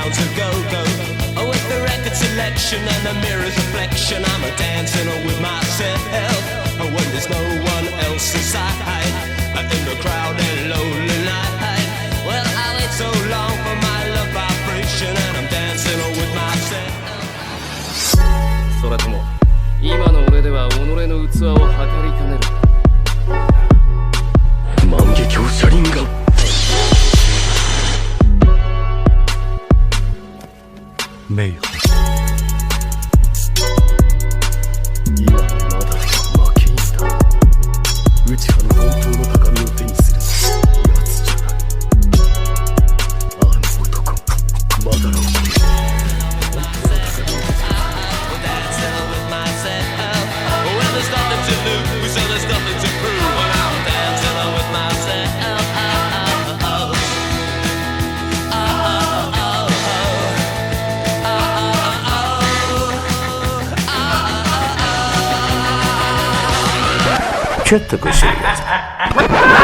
sounds of go-go. With the record selection and the mirror's reflection, I'm a dancing with myself. When there's no one else inside, in the crowded lonely night. Well, I wait so long for my love vibration, and I'm dancing with myself. それとも今の俺では己の器を測りかねる。万華鏡車輪が名誉。今はまだ負けんだ。内派の本当の高みを手にするやつじゃない。あの男まだろう。ちょっとご注意ください。